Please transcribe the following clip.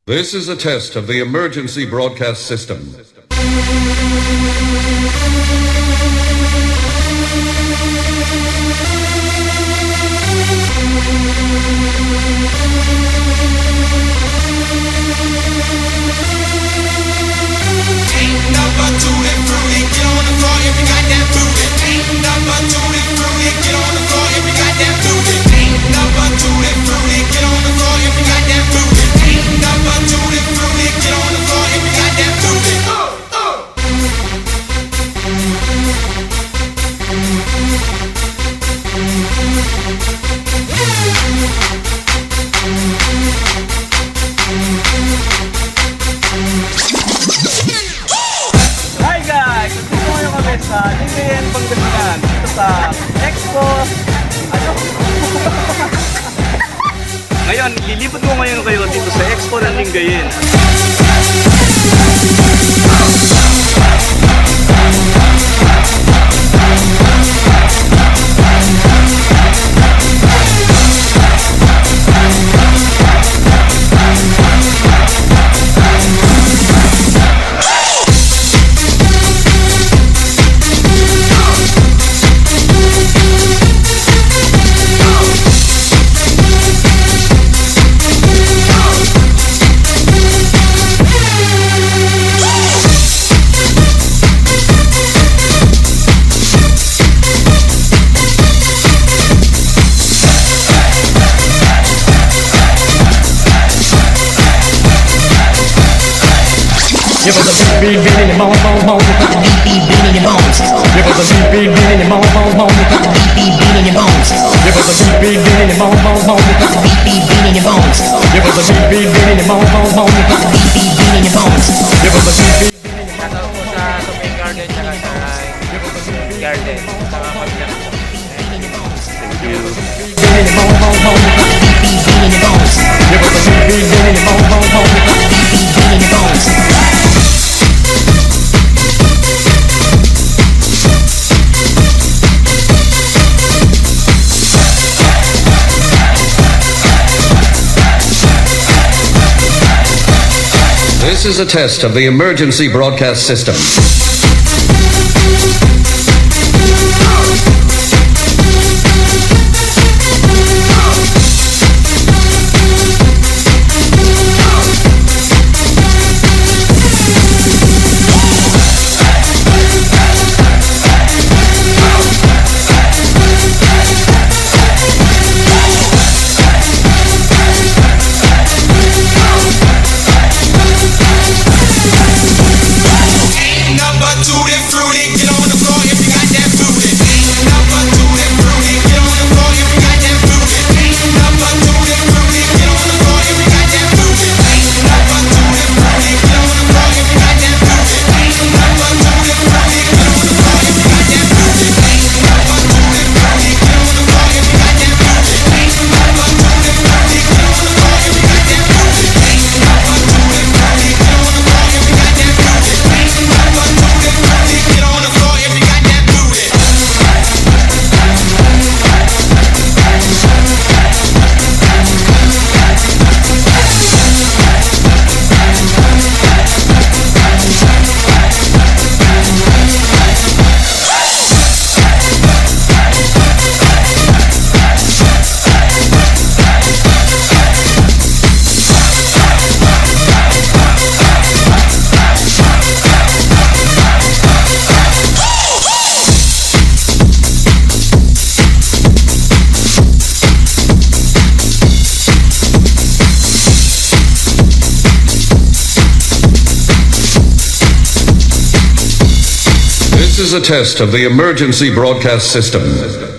This is a test of the emergency broadcast system. Hi guys! Dito ngayon kami sa lingayen, pangasinan. Dito sa expo. Ngayon, lilipat ko ngayon kayo dito sa expo ng lingayen. It was a beat in your bones, bones, bones. You put the beat in your bones. It was a beat in your bones, bones, bones. You put the beat in your bones. It was a beat in your bones, bones, bones. You put the beat in your bones. It was a beat in your bones, bones, bones. You put the beat in your bones. It was a beat. Shoutout po sa main garden tsaka sa garden. Sa kabilang. Thank you. In your bones, bones, bones. You put the beat in your bones. It was a beat in your bones, bones, bones. You put the beat in your bones. This is a test of the emergency broadcast system. This is a test of the emergency broadcast system.